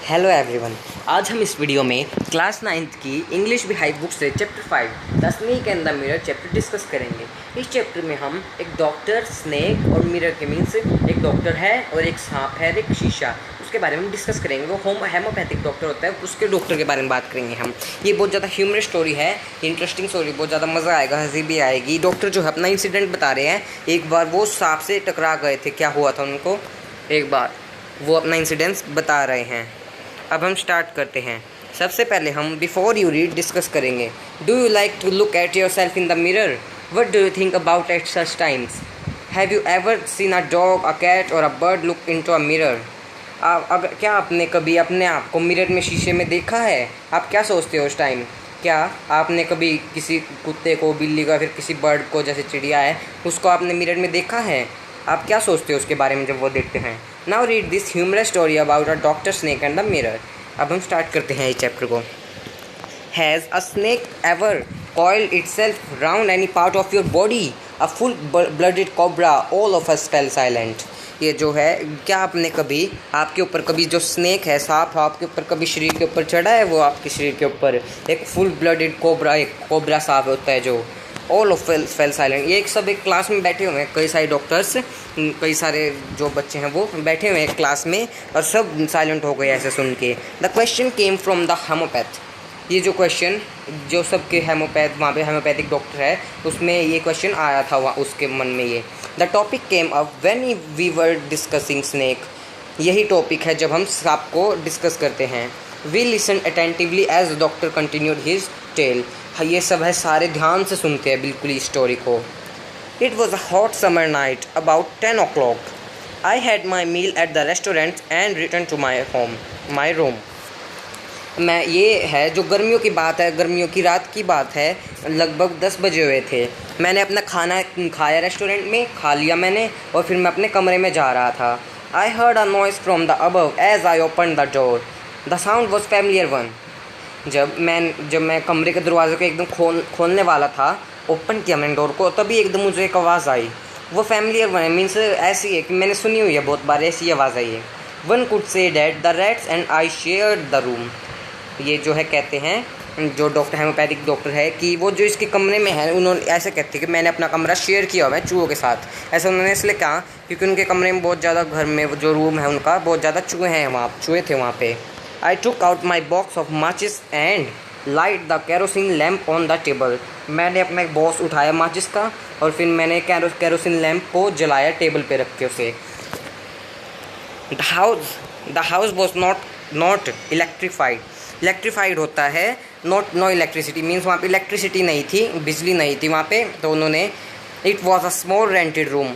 Hello everyone. आज हम इस वीडियो में क्लास 9th की इंग्लिश बिहाइव बुक से chapter 5 the snake and the mirror chapter discuss करेंगे। इस चैप्टर में हम एक डॉक्टर, स्नेक और मिरर के मीन्स एक डॉक्टर है और एक सांप है और एक शीशा, उसके बारे में डिस्कस करेंगे। वो हेमोपैथिक डॉक्टर होता है, उसके डॉक्टर के बारे में बात करेंगे हम। ये बहुत ज़्यादा ह्यूमरस स्टोरी है, इंटरेस्टिंग स्टोरी, बहुत ज़्यादा मज़ा आएगा, हंसी भी आएगी। डॉक्टर जो है अपना इंसिडेंट बता रहे हैं। एक बार वो सांप से टकरा गए थे, क्या हुआ था उनको, एक बार वो अपना इंसिडेंट्स बता रहे हैं। अब हम स्टार्ट करते हैं। सबसे पहले हम बिफोर यू रीड डिस्कस करेंगे। Do you like to look at yourself in the mirror? What do you think about at such times? Have you ever seen a dog, a cat और a bird look into a mirror? अगर क्या आपने कभी अपने आप को mirror में, शीशे में देखा है? आप क्या सोचते हो उस टाइम? क्या आपने कभी किसी कुत्ते को, बिल्ली को, फिर किसी बर्ड को, जैसे चिड़िया है, उसको आपने मिरर में देखा है? आप क्या सोचते हो उसके बारे में जब वो देखते हैं? Now read this humorous story about a doctor, snake and the mirror. अब हम स्टार्ट करते हैं इस चैप्टर को। Has a snake ever coiled itself round any part of your body? A full-blooded cobra, all of us fell silent. ये जो है, क्या आपने कभी, आपके ऊपर कभी जो स्नेक है, सांप आपके ऊपर कभी शरीर के ऊपर चढ़ा है? वो आपके शरीर के ऊपर एक फुल ब्लडेड कोबरा, एक कोबरा सांप होता है जो ऑल ऑफ फेल साइलेंट। ये एक क्लास में बैठे हुए हैं, कई सारे डॉक्टर्स, कई सारे जो बच्चे हैं वो बैठे हुए हैं क्लास में और सब साइलेंट हो गए ऐसे सुन के। The question came from the homeopath. ये जो क्वेश्चन, जो सबके हेमोपैथ, वहाँ पे हेमोपैथिक डॉक्टर है, उसमें ये क्वेश्चन आया था वहाँ उसके मन में। ये the topic came up when we were discussing snake. यही टॉपिक है जब हम सांप को डिस्कस करते हैं। We listen attentively as doctor continued his tale. ये सब है, सारे ध्यान से सुनते हैं बिल्कुल इस स्टोरी को। It was a hot summer night about 10 o'clock. I had my meal at the restaurant and return to my room. मैं, ये है जो गर्मियों की बात है, गर्मियों की रात की बात है, लगभग 10 बजे हुए थे। मैंने अपना खाना खाया, रेस्टोरेंट में खा लिया मैंने, और फिर मैं अपने कमरे में जा रहा था। I heard a noise from the above as I open the door. The sound was familiar one. जब मैं कमरे के दरवाजे को एकदम खोलने वाला था, ओपन किया मैंने डोर को, तभी एकदम मुझे एक आवाज़ आई। वो फैमिलियर वन है, मीन्स ऐसी है कि मैंने सुनी हुई है बहुत बार, ऐसी आवाज़ आई है। One could say that the rats and I shared the room. ये जो है कहते हैं, जो डॉक्टर हेमोपैथिक डॉक्टर है, कि वो जो इसके कमरे में है, उन्होंने ऐसे कहते हैं कि मैंने अपना कमरा शेयर किया हुआ है चूहों के साथ। ऐसा उन्होंने इसलिए कहा क्योंकि उनके कमरे में बहुत ज़्यादा, घर में जो रूम है उनका, बहुत ज़्यादा चूहे हैं, वहाँ चूहे थे वहाँ पे। I took out my box of माचिस and light the kerosene lamp on the table. मैंने अपना एक बॉक्स उठाया माचिस का, और फिर मैंने कैरोसिन लैम्प को जलाया टेबल पे रख के उसे। The house was not electrified. Electrified होता है, नो इलेक्ट्रिसिटी, मीन्स वहाँ पे इलेक्ट्रिसिटी नहीं थी, बिजली नहीं थी वहाँ पे। तो उन्होंने, it was a small rented room.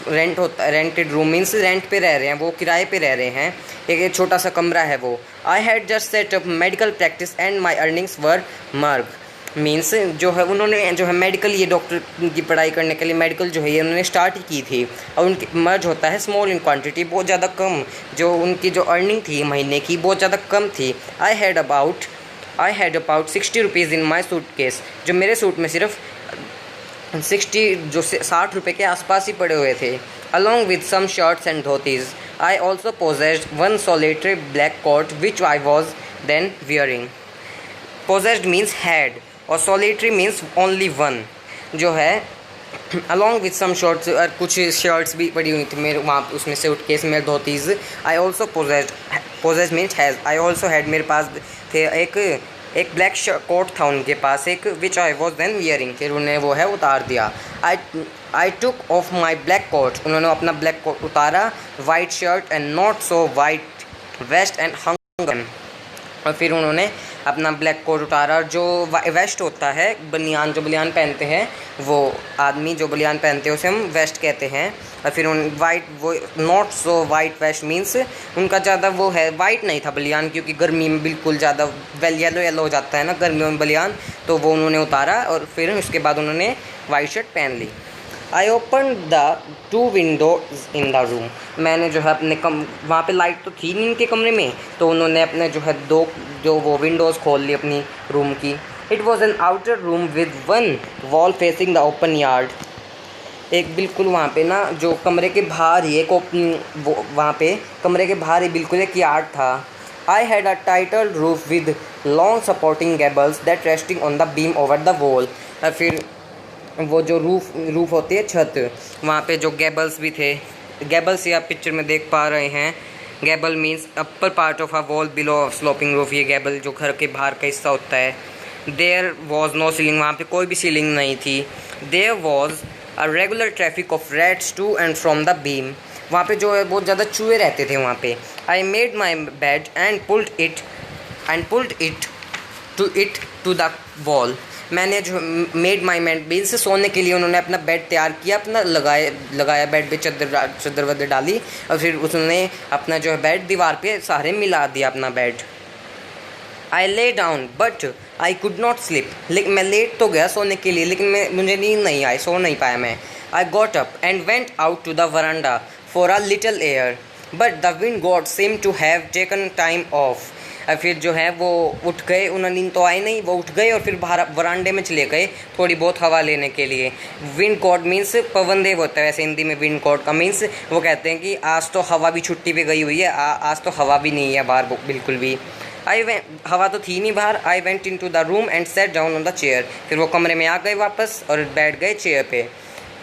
Rented room means rent पे रह रहे हैं वो, किराए पे रह रहे हैं, एक छोटा सा कमरा है वो। I had just set up medical practice and my earnings were मर्ग। मीन्स जो है, उन्होंने जो है मेडिकल, ये डॉक्टर की पढ़ाई करने के लिए मेडिकल जो है ये उन्होंने स्टार्ट ही की थी। और उनकी मर्ज होता है स्मॉल इन क्वांटिटी, बहुत ज़्यादा कम, जो उनकी जो अर्निंग थी महीने की बहुत ज़्यादा कम थी। I had about 60 rupees in my suit case. जो मेरे सूट में सिर्फ 60 रुपये के आसपास ही पड़े हुए थे। Along with some shirts and dhotis. I also possessed one solitary black coat which I was then wearing. Possessed means had, और सोलेटरी मीन्स ओनली वन। जो है अलॉन्ग विथ सम शर्ट्स, और कुछ शर्ट्स भी पड़ी हुई थी मेरे वहाँ उसमें सूट केस में, dhotis. I also possessed means has. I also had, मेरे पास थे एक ब्लैक कोट था उनके पास, एक which I was then wearing, फिर उन्हें वो है उतार दिया। I took off my black coat. उन्होंने अपना ब्लैक कोट उतारा, white shirt and not so white vest and hung. और फिर उन्होंने अपना ब्लैक कोट उतारा, जो वेस्ट होता है, बनियान, जो बनियान पहनते हैं वो आदमी, जो बनियान पहनते हैं उसे हम वेस्ट कहते हैं। और फिर उन वाइट, वो not so white vest means उनका ज़्यादा वो है, वाइट नहीं था बनियान, क्योंकि गर्मी में बिल्कुल ज़्यादा येलो हो जाता है ना गर्मियों में बनियान, तो वो उन्होंने उतारा, और फिर उसके बाद उन्होंने वाइट शर्ट पहन ली। I open the 2 windows in the room. मैंने जो है अपने वहाँ पे लाइट तो थी नहीं इनके कमरे में, तो उन्होंने अपने जो है 2 वो विंडोज़ खोल ली अपनी रूम की। It was N outer room with one wall facing the open yard. एक बिल्कुल वहाँ पे ना, जो कमरे के बाहर ही एक वहाँ पे कमरे के बाहर ही बिल्कुल एक यार्ड था। I had a titled roof with long supporting gables that resting on the beam over the wall. और फिर वो जो रूफ होती है छत, वहाँ पे जो गैबल्स भी थे। गैबल्स ये आप पिक्चर में देख पा रहे हैं। Gable means upper part of a wall below sloping roof. ये गैबल जो घर के बाहर का हिस्सा होता है। देयर वॉज नो सीलिंग, वहाँ पे कोई भी सीलिंग नहीं थी। There was a regular traffic of rats to and from the beam, वहाँ पे जो है बहुत ज़्यादा चूहे रहते थे वहाँ पे। I made my bed and pulled it to the wall, मैंने जो मेड माई बेड से सोने के लिए उन्होंने अपना बेड तैयार किया, अपना लगाया बेड पे चद्दर वद्दर डाली और फिर उसने अपना जो है बेड दीवार पे सहारे मिला दिया अपना bed. I lay down but I could not slip, लेकिन मैं लेट तो गया सोने के लिए लेकिन मुझे नींद नहीं आई, सो नहीं पाया मैं। I got up and went out to the veranda for a little air but the wind god seem to have taken time off. और फिर जो है वो उठ गए, उन्हें नींद तो आई नहीं, वो उठ गए और फिर बाहर वरांडे में चले गए थोड़ी बहुत हवा लेने के लिए। विंड गॉड मीन्स पवन देव होता है वैसे हिंदी में। विंड गॉड का मीन्स वो कहते हैं कि आज तो हवा भी छुट्टी पे गई हुई है, आज तो हवा भी नहीं है बाहर बिल्कुल भी। हवा तो थी नहीं बाहर। I went in to the room and sat down on the chair, फिर वो कमरे में आ गए वापस और बैठ गए चेयर पे।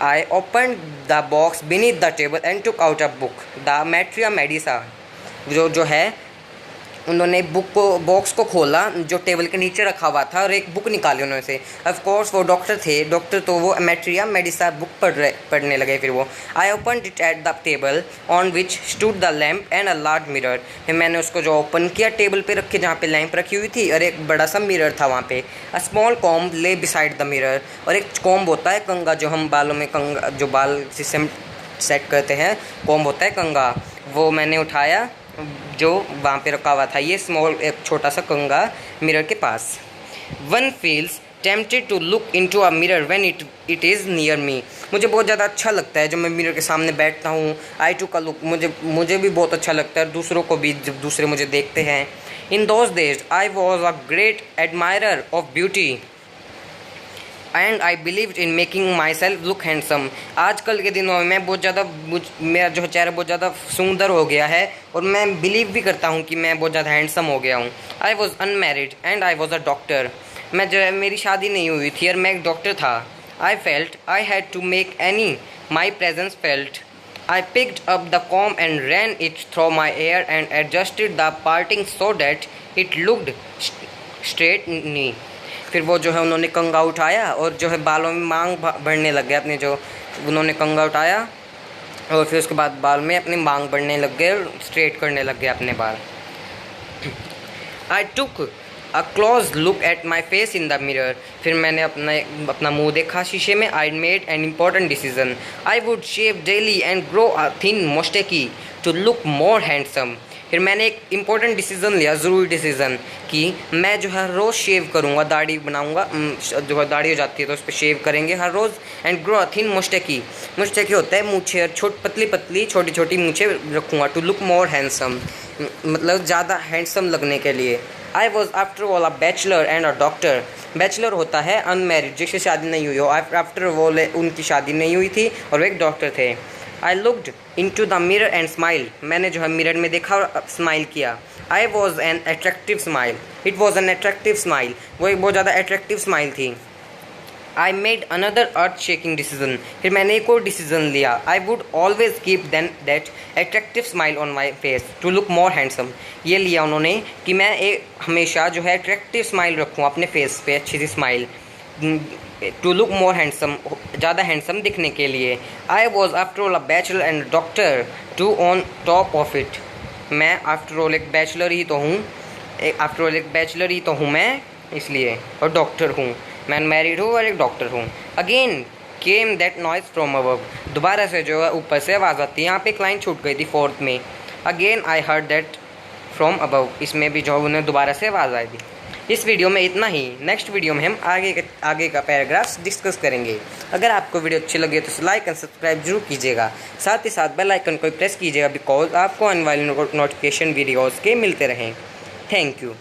I open the box beneath the table and took out a book the materia medica. जो है उन्होंने बॉक्स को खोला जो टेबल के नीचे रखा हुआ था और एक बुक निकाली उन्होंने से। ऑफ कोर्स वो डॉक्टर थे, डॉक्टर तो वो मैट्रिया मेडिसा बुक पढ़ने लगे फिर वो। I open it at the table on which stood the lamp and a large mirror, फिर मैंने उसको जो ओपन किया टेबल पे रखे जहाँ पे लैंप रखी हुई थी और एक बड़ा सा मिरर था वहाँ पे। अ स्मॉल कॉम्ब ले बिसाइड द मिरर, और एक कॉम्ब होता है कंगा, जो हम बालों में कंगा जो बाल सिस्टम सेट करते हैं, कॉम्ब होता है कंगा, वो मैंने उठाया जो वहाँ पे रखा हुआ था। ये स्मॉल एक छोटा सा कंगा मिरर के पास। One feels tempted to look into a mirror when it is near me, मुझे बहुत ज़्यादा अच्छा लगता है जब मैं मिरर के सामने बैठता हूँ। आई टुक अ लुक, मुझे भी बहुत अच्छा लगता है, दूसरों को भी जब दूसरे मुझे देखते हैं। In those days I was a great admirer of beauty and I believed in making my self look handsome. आजकल के दिनों में मैं बहुत ज़्यादा मेरा जो चेहरा बहुत ज़्यादा सुंदर हो गया है और मैं बिलीव भी करता हूँ कि मैं बहुत ज़्यादा हैंडसम हो गया हूँ। I was unmarried and I was a doctor, मैं जो है मेरी शादी नहीं हुई थी और मैं एक डॉक्टर था। I felt I had to make any my presence felt. I picked up the comb and ran it through my hair and adjusted the parting so that it looked straight नी, फिर वो जो है उन्होंने कंगा उठाया और जो है बालों में मांग बढ़ने लग गए अपने, जो उन्होंने कंगा उठाया और फिर उसके बाद बाल में अपनी मांग बढ़ने लग गए, स्ट्रेट करने लग गए अपने बाल। I took a close look at my face in the mirror, फिर मैंने अपना मुंह देखा शीशे में। I made an important decision, I would shave daily and grow a thin moustache to look more handsome, फिर मैंने एक इम्पॉर्टेंट डिसीज़न लिया, ज़रूरी डिसीज़न, कि मैं जो है रोज़ शेव करूँगा, दाढ़ी बनाऊँगा, जो है दाढ़ी हो जाती है तो उस पर शेव करेंगे हर रोज़। एंड ग्रो अ थिन मुस्टेकी, मुस्टेकी होता है मूछे, पतली पतली छोटी छोटी मूछे रखूँगा। टू लुक मोर हैंडसम मतलब ज़्यादा हैंडसम लगने के लिए। I was after all a bachelor and a doctor, bachelor होता है अनमैरिड जिसकी शादी नहीं हुई हो, आफ्टर ऑल उनकी शादी नहीं हुई थी और वो एक डॉक्टर थे। I looked in to the mirror and smile, मैंने जो है मिरर में देखा और स्माइल किया। I was an attractive smile, it was an attractive smile, वो एक बहुत ज़्यादा अट्रैक्टिव स्माइल थी। I made another earth shaking decision, फिर मैंने एक और डिसीजन लिया। I would always keep then that attractive smile on my face to look more handsome, ये लिया उन्होंने कि मैं एक हमेशा जो है अट्रैक्टिव स्माइल रखूँ अपने फेस पे, अच्छी सी smile, to look more handsome, ज़्यादा हैंडसम दिखने के लिए। I was after all a bachelor and doctor too on top of it, मैं आफ्टर ऑल एक बैचलर ही तो हूँ, आफ्टर ऑल एक बैचलर ही तो हूँ मैं इसलिए, और डॉक्टर हूँ, मैं मैरिड हूँ और एक डॉक्टर हूँ। Again came that noise from above, दोबारा से जो है ऊपर से आवाज़ आती है, यहाँ पे एक लाइन छूट गई थी फोर्थ में। Again I heard that from above, इसमें भी जो उन्हें दोबारा से आवाज़ आई थी। इस वीडियो में इतना ही, नेक्स्ट वीडियो में हम आगे का पैराग्राफ्स डिस्कस करेंगे। अगर आपको वीडियो अच्छी लगे तो लाइक एंड सब्सक्राइब जरूर कीजिएगा, साथ ही साथ बेल आइकन को प्रेस कीजिएगा बिकॉज आपको आने वाले नोटिफिकेशन वीडियोज़ के मिलते रहें। Thank you.